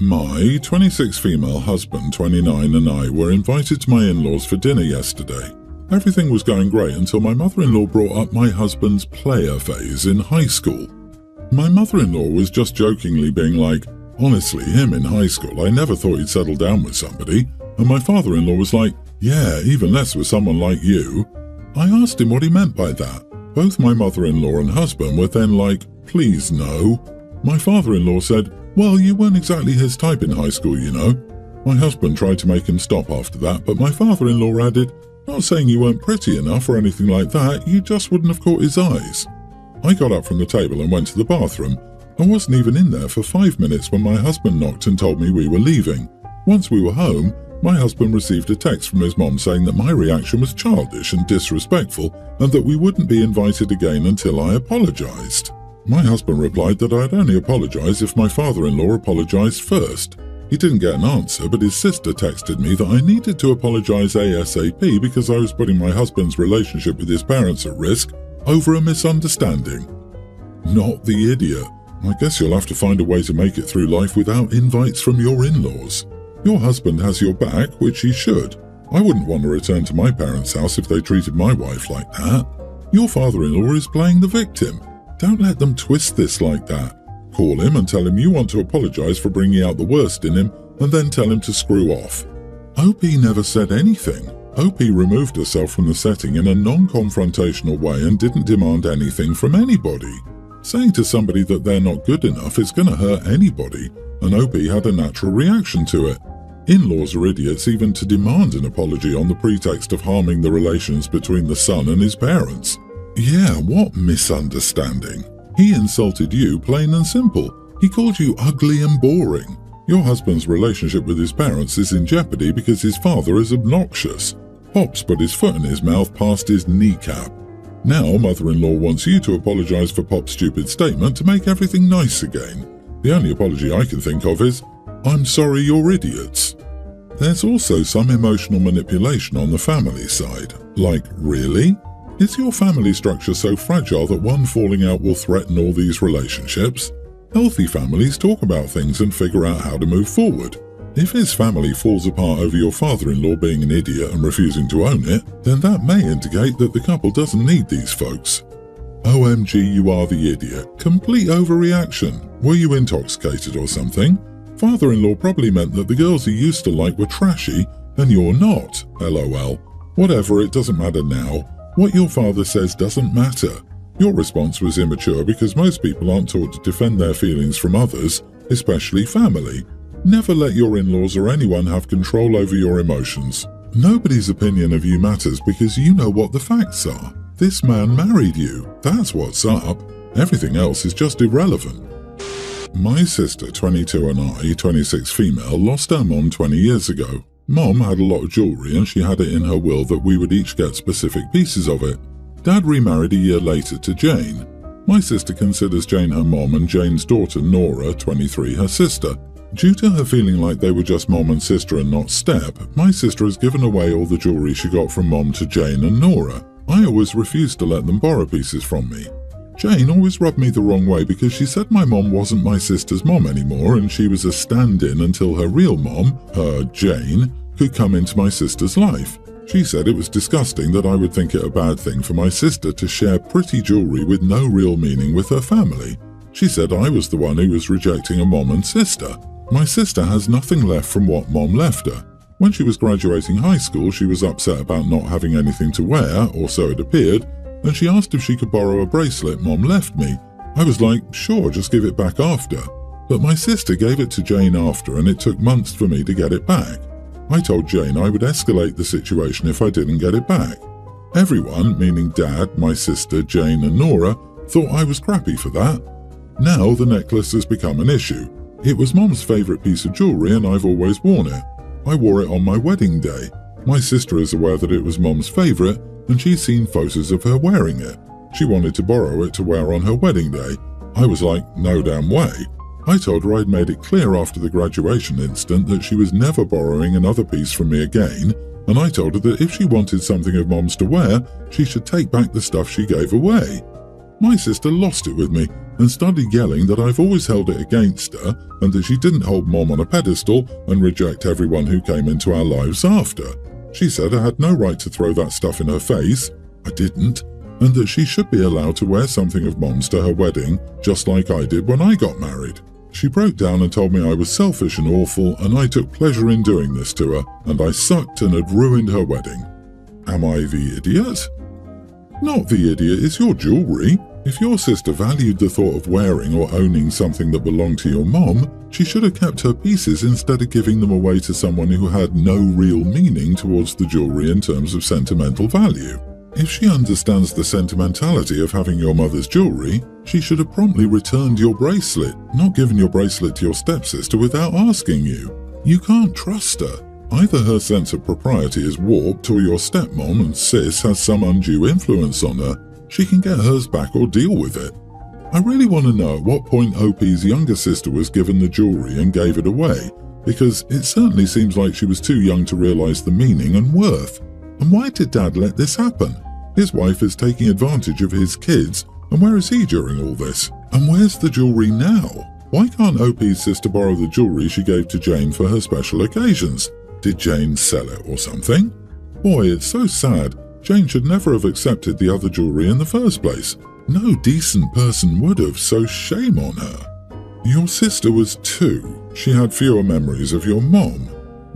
My 26 female husband, 29, and I were invited to my in-laws for dinner yesterday. Everything was going great until my mother-in-law brought up my husband's player phase in high school. My mother-in-law was just jokingly being like, honestly, him in high school, I never thought he'd settle down with somebody. And my father-in-law was like, yeah, even less with someone like you. I asked him what he meant by that. Both my mother-in-law and husband were then like, please no. My father-in-law said, well, you weren't exactly his type in high school, you know. My husband tried to make him stop after that, but my father-in-law added, not saying you weren't pretty enough or anything like that, you just wouldn't have caught his eyes. I got up from the table and went to the bathroom. I wasn't even in there for 5 minutes when my husband knocked and told me we were leaving. Once we were home, my husband received a text from his mom saying that my reaction was childish and disrespectful and that we wouldn't be invited again until I apologized. My husband replied that I'd only apologize if my father-in-law apologized first. He didn't get an answer, but his sister texted me that I needed to apologize ASAP because I was putting my husband's relationship with his parents at risk over a misunderstanding. Not the idiot. I guess you'll have to find a way to make it through life without invites from your in-laws. Your husband has your back, which he should. I wouldn't want to return to my parents' house if they treated my wife like that. Your father-in-law is playing the victim. Don't let them twist this like that. Call him and tell him you want to apologize for bringing out the worst in him, and then tell him to screw off. OP never said anything. OP removed herself from the setting in a non-confrontational way and didn't demand anything from anybody. Saying to somebody that they're not good enough is going to hurt anybody, and OP had a natural reaction to it. In-laws are idiots even to demand an apology on the pretext of harming the relations between the son and his parents. Yeah, what misunderstanding? He insulted you plain and simple. He called you ugly and boring. Your husband's relationship with his parents is in jeopardy because his father is obnoxious. Pops put his foot in his mouth past his kneecap. Now mother-in-law wants you to apologize for Pop's stupid statement to make everything nice again. The only apology I can think of is, I'm sorry you're idiots. There's also some emotional manipulation on the family side. Like, really? Is your family structure so fragile that one falling out will threaten all these relationships? Healthy families talk about things and figure out how to move forward. If his family falls apart over your father-in-law being an idiot and refusing to own it, then that may indicate that the couple doesn't need these folks. OMG, you are the idiot. Complete overreaction. Were you intoxicated or something? Father-in-law probably meant that the girls he used to like were trashy, and you're not. LOL. Whatever, it doesn't matter now. What your father says doesn't matter. Your response was immature because most people aren't taught to defend their feelings from others, especially family. Never let your in-laws or anyone have control over your emotions. Nobody's opinion of you matters because you know what the facts are. This man married you. That's what's up. Everything else is just irrelevant. My sister, 22, and I, 26 female, lost our mom 20 years ago. Mom had a lot of jewellery and she had it in her will that we would each get specific pieces of it. Dad remarried a year later to Jane. My sister considers Jane her mom and Jane's daughter, Nora, 23, her sister. Due to her feeling like they were just mom and sister and not step, my sister has given away all the jewellery she got from mom to Jane and Nora. I always refused to let them borrow pieces from me. Jane always rubbed me the wrong way because she said my mom wasn't my sister's mom anymore and she was a stand-in until her real mom, her Jane, could come into my sister's life. She said it was disgusting that I would think it a bad thing for my sister to share pretty jewellery with no real meaning with her family. She said I was the one who was rejecting a mom and sister. My sister has nothing left from what mom left her. When she was graduating high school, she was upset about not having anything to wear, or so it appeared, and she asked if she could borrow a bracelet mom left me. I was like, sure, just give it back after. But my sister gave it to Jane after and it took months for me to get it back. I told Jane I would escalate the situation if I didn't get it back. Everyone, meaning Dad, my sister, Jane and Nora, thought I was crappy for that. Now the necklace has become an issue. It was Mom's favourite piece of jewellery and I've always worn it. I wore it on my wedding day. My sister is aware that it was Mom's favourite and she's seen photos of her wearing it. She wanted to borrow it to wear on her wedding day. I was like, no damn way. I told her I'd made it clear after the graduation incident that she was never borrowing another piece from me again, and I told her that if she wanted something of Mom's to wear, she should take back the stuff she gave away. My sister lost it with me and started yelling that I've always held it against her and that she didn't hold Mom on a pedestal and reject everyone who came into our lives after. She said I had no right to throw that stuff in her face. I didn't. And that she should be allowed to wear something of Mom's to her wedding, just like I did when I got married. She broke down and told me I was selfish and awful, and I took pleasure in doing this to her, and I sucked and had ruined her wedding. Am I the idiot? Not the idiot, it's your jewellery. If your sister valued the thought of wearing or owning something that belonged to your mom, she should have kept her pieces instead of giving them away to someone who had no real meaning towards the jewellery in terms of sentimental value. If she understands the sentimentality of having your mother's jewellery, she should have promptly returned your bracelet, not given your bracelet to your stepsister without asking you. You can't trust her. Either her sense of propriety is warped or your stepmom and sis has some undue influence on her. She can get hers back or deal with it. I really want to know at what point OP's younger sister was given the jewellery and gave it away, because it certainly seems like she was too young to realise the meaning and worth. And why did Dad let this happen? His wife is taking advantage of his kids, and where is he during all this? And where's the jewellery now? Why can't OP's sister borrow the jewellery she gave to Jane for her special occasions? Did Jane sell it or something? Boy, it's so sad. Jane should never have accepted the other jewellery in the first place. No decent person would have, so shame on her. Your sister was 2. She had fewer memories of your mom.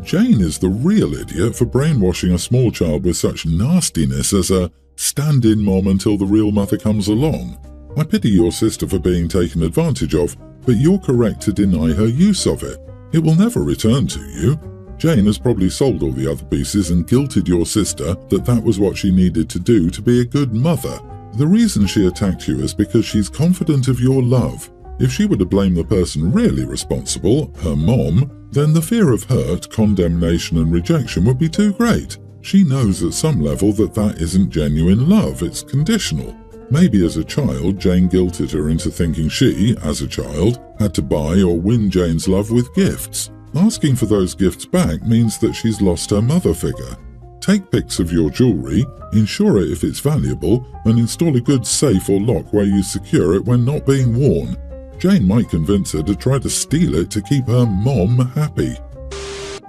Jane is the real idiot for brainwashing a small child with such nastiness as a stand-in mom until the real mother comes along. I pity your sister for being taken advantage of, but you're correct to deny her use of it. It will never return to you. Jane has probably sold all the other pieces and guilted your sister that that was what she needed to do to be a good mother. The reason she attacked you is because she's confident of your love. If she were to blame the person really responsible, her mom, then the fear of hurt, condemnation and rejection would be too great. She knows at some level that that isn't genuine love, it's conditional. Maybe as a child, Jane guilted her into thinking she, as a child, had to buy or win Jane's love with gifts. Asking for those gifts back means that she's lost her mother figure. Take pics of your jewellery, insure it if it's valuable, and install a good safe or lock where you secure it when not being worn. Jane might convince her to try to steal it to keep her mom happy.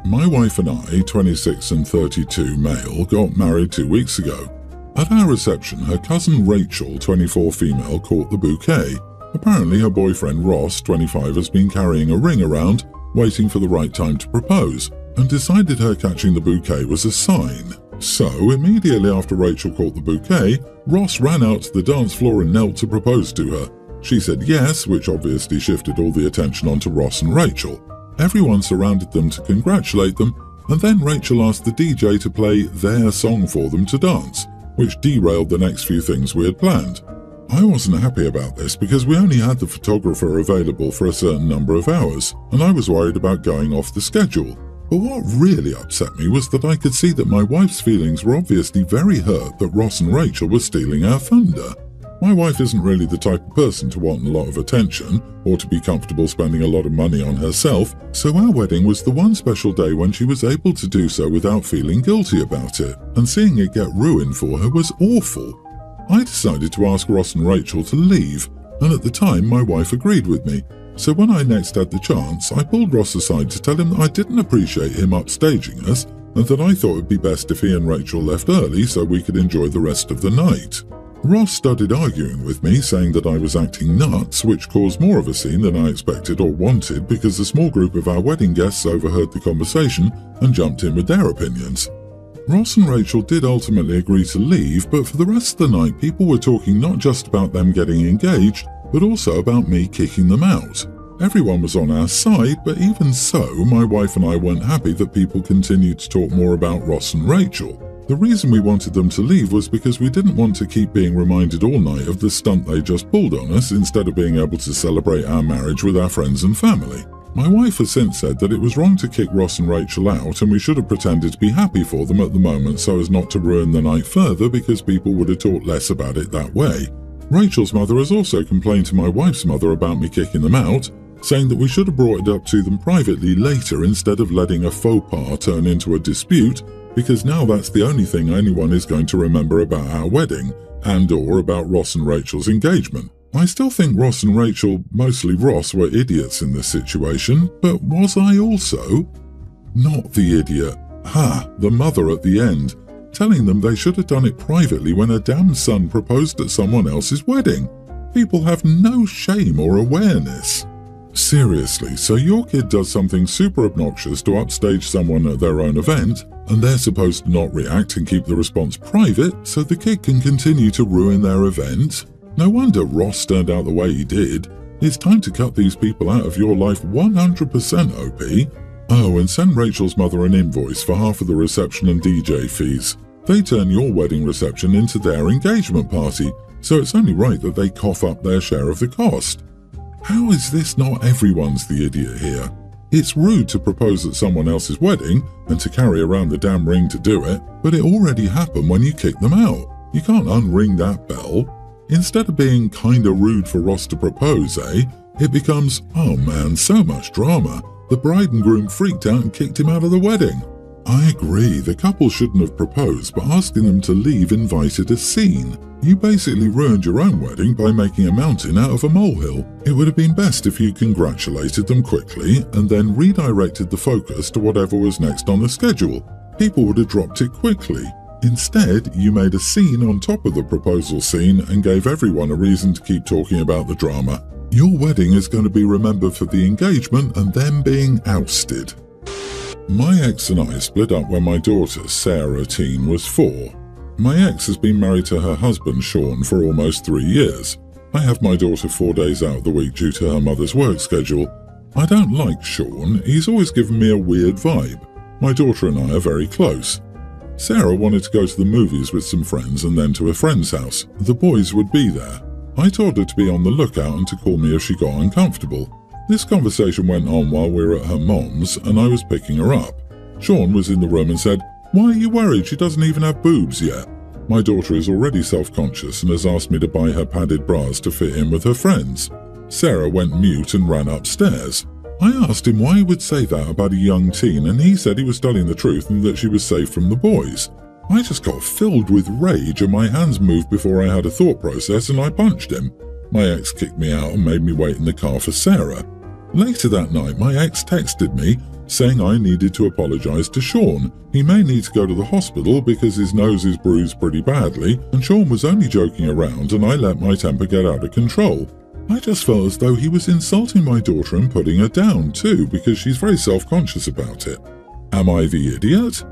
My wife and I, 26 and 32 male, got married 2 weeks ago. At our reception, her cousin Rachel, 24 female, caught the bouquet. Apparently her boyfriend Ross, 25, has been carrying a ring around, waiting for the right time to propose, and decided her catching the bouquet was a sign. So, immediately after Rachel caught the bouquet, Ross ran out to the dance floor and knelt to propose to her. She said yes, which obviously shifted all the attention onto Ross and Rachel. Everyone surrounded them to congratulate them, and then Rachel asked the DJ to play their song for them to dance, which derailed the next few things we had planned. I wasn't happy about this because we only had the photographer available for a certain number of hours, and I was worried about going off the schedule. But what really upset me was that I could see that my wife's feelings were obviously very hurt that Ross and Rachel were stealing our thunder. My wife isn't really the type of person to want a lot of attention or to be comfortable spending a lot of money on herself, so our wedding was the one special day when she was able to do so without feeling guilty about it, and seeing it get ruined for her was awful. I decided to ask Ross and Rachel to leave, and at the time my wife agreed with me. So when I next had the chance, I pulled Ross aside to tell him that I didn't appreciate him upstaging us, and that I thought it would be best if he and Rachel left early so we could enjoy the rest of the night. Ross started arguing with me, saying that I was acting nuts, which caused more of a scene than I expected or wanted because a small group of our wedding guests overheard the conversation and jumped in with their opinions. Ross and Rachel did ultimately agree to leave, but for the rest of the night people were talking not just about them getting engaged, but also about me kicking them out. Everyone was on our side, but even so, my wife and I weren't happy that people continued to talk more about Ross and Rachel. The reason we wanted them to leave was because we didn't want to keep being reminded all night of the stunt they just pulled on us instead of being able to celebrate our marriage with our friends and family. My wife has since said that it was wrong to kick Ross and Rachel out and we should have pretended to be happy for them at the moment so as not to ruin the night further because people would have talked less about it that way. Rachel's mother has also complained to my wife's mother about me kicking them out, saying that we should have brought it up to them privately later instead of letting a faux pas turn into a dispute, because now that's the only thing anyone is going to remember about our wedding and/or about Ross and Rachel's engagement. I still think Ross and Rachel, mostly Ross, were idiots in this situation, but was I also? Not the idiot. The mother at the end, telling them they should have done it privately when her damn son proposed at someone else's wedding. People have no shame or awareness. Seriously, so your kid does something super obnoxious to upstage someone at their own event, and they're supposed to not react and keep the response private so the kid can continue to ruin their event? No wonder Ross turned out the way he did. It's time to cut these people out of your life 100%, OP. Oh, and send Rachel's mother an invoice for half of the reception and DJ fees. They turn your wedding reception into their engagement party, so it's only right that they cough up their share of the cost. How is this not everyone's the idiot here? It's rude to propose at someone else's wedding and to carry around the damn ring to do it, but it already happened when you kicked them out. You can't unring that bell. Instead of being kinda rude for Ross to propose, it becomes, oh man, so much drama. The bride and groom freaked out and kicked him out of the wedding. I agree, the couple shouldn't have proposed, but asking them to leave invited a scene. You basically ruined your own wedding by making a mountain out of a molehill. It would have been best if you congratulated them quickly and then redirected the focus to whatever was next on the schedule. People would have dropped it quickly. Instead, you made a scene on top of the proposal scene and gave everyone a reason to keep talking about the drama. Your wedding is going to be remembered for the engagement and them being ousted. My ex and I split up when my daughter, Sarah, teen, was 4. My ex has been married to her husband, Sean, for almost 3 years. I have my daughter 4 days out of the week due to her mother's work schedule. I don't like Sean, he's always given me a weird vibe. My daughter and I are very close. Sarah wanted to go to the movies with some friends and then to a friend's house. The boys would be there. I told her to be on the lookout and to call me if she got uncomfortable. This conversation went on while we were at her mom's and I was picking her up. Sean was in the room and said, "Why are you worried? She doesn't even have boobs yet." My daughter is already self-conscious and has asked me to buy her padded bras to fit in with her friends. Sarah went mute and ran upstairs. I asked him why he would say that about a young teen, and he said he was telling the truth and that she was safe from the boys. I just got filled with rage and my hands moved before I had a thought process and I punched him. My ex kicked me out and made me wait in the car for Sarah. Later that night, my ex texted me saying I needed to apologize to Sean. He may need to go to the hospital because his nose is bruised pretty badly, and Sean was only joking around and I let my temper get out of control. I just felt as though he was insulting my daughter and putting her down too because she's very self-conscious about it. Am I the idiot?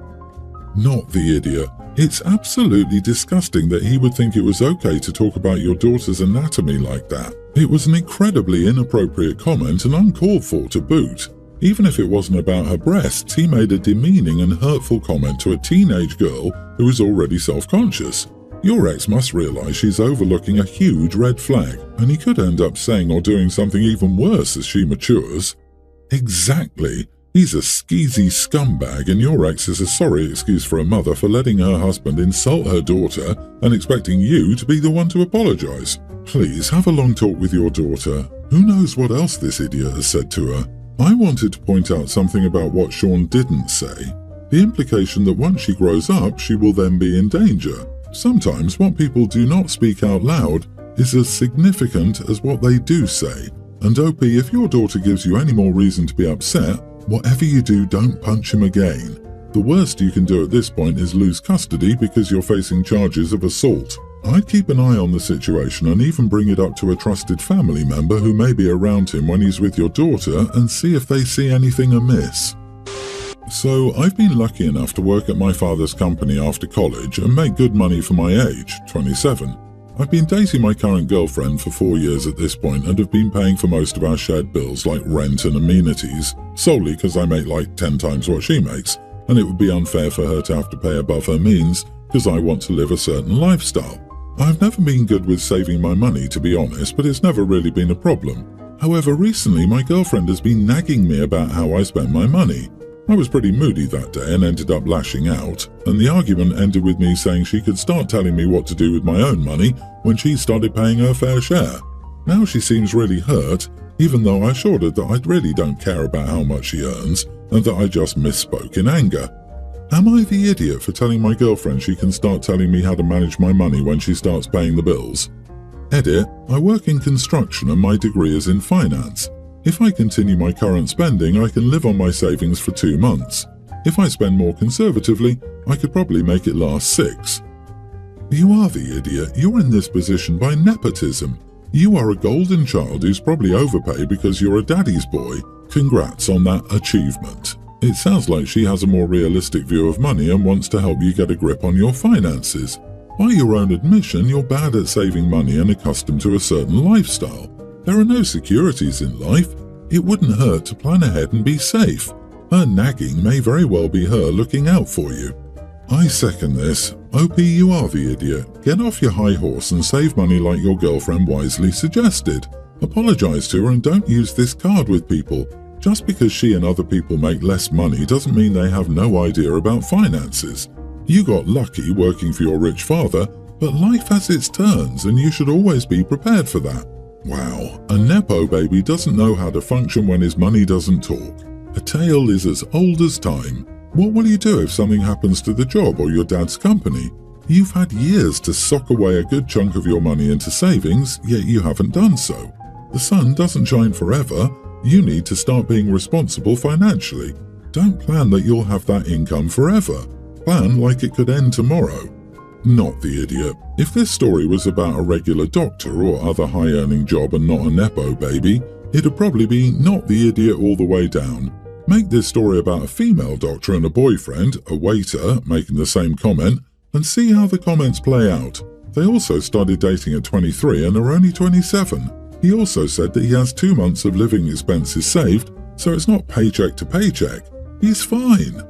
Not the idiot. It's absolutely disgusting that he would think it was okay to talk about your daughter's anatomy like that. It was an incredibly inappropriate comment and uncalled for to boot. Even if it wasn't about her breasts, he made a demeaning and hurtful comment to a teenage girl who is already self-conscious. Your ex must realize she's overlooking a huge red flag, and he could end up saying or doing something even worse as she matures. Exactly. He's a skeezy scumbag, and your ex is a sorry excuse for a mother for letting her husband insult her daughter and expecting you to be the one to apologize. Please have a long talk with your daughter. Who knows what else this idiot has said to her? I wanted to point out something about what Sean didn't say. The implication that once she grows up, she will then be in danger. Sometimes what people do not speak out loud is as significant as what they do say. And OP, if your daughter gives you any more reason to be upset, whatever you do, don't punch him again. The worst you can do at this point is lose custody because you're facing charges of assault. I'd keep an eye on the situation and even bring it up to a trusted family member who may be around him when he's with your daughter and see if they see anything amiss. So, I've been lucky enough to work at my father's company after college and make good money for my age, 27. I've been dating my current girlfriend for 4 years at this point and have been paying for most of our shared bills like rent and amenities, solely because I make like 10 times what she makes, and it would be unfair for her to have to pay above her means because I want to live a certain lifestyle. I've never been good with saving my money, to be honest, but it's never really been a problem. However, recently my girlfriend has been nagging me about how I spend my money. I was pretty moody that day and ended up lashing out, and the argument ended with me saying she could start telling me what to do with my own money when she started paying her fair share. Now she seems really hurt, even though I assured her that I really don't care about how much she earns and that I just misspoke in anger. Am I the idiot for telling my girlfriend she can start telling me how to manage my money when she starts paying the bills? Edit, I work in construction and my degree is in finance. If I continue my current spending, I can live on my savings for 2 months. If I spend more conservatively, I could probably make it last 6. You are the idiot. You're in this position by nepotism. You are a golden child who's probably overpaid because you're a daddy's boy. Congrats on that achievement. It sounds like she has a more realistic view of money and wants to help you get a grip on your finances. By your own admission, you're bad at saving money and accustomed to a certain lifestyle. There are no securities in life. It wouldn't hurt to plan ahead and be safe. Her nagging may very well be her looking out for you. I second this. OP, you are the idiot. Get off your high horse and save money like your girlfriend wisely suggested. Apologize to her and don't use this card with people. Just because she and other people make less money doesn't mean they have no idea about finances. You got lucky working for your rich father, but life has its turns and you should always be prepared for that. Wow, a nepo baby doesn't know how to function when his money doesn't talk. A tale is as old as time. What will you do if something happens to the job or your dad's company? You've had years to sock away a good chunk of your money into savings, yet you haven't done so. The sun doesn't shine forever. You need to start being responsible financially. Don't plan that you'll have that income forever. Plan like it could end tomorrow. Not the idiot. If this story was about a regular doctor or other high-earning job and not a nepo baby, it'd probably be not the idiot all the way down. Make this story about a female doctor and a boyfriend, a waiter, making the same comment, and see how the comments play out. They also started dating at 23 and are only 27. He also said that he has 2 months of living expenses saved, so it's not paycheck to paycheck. He's fine.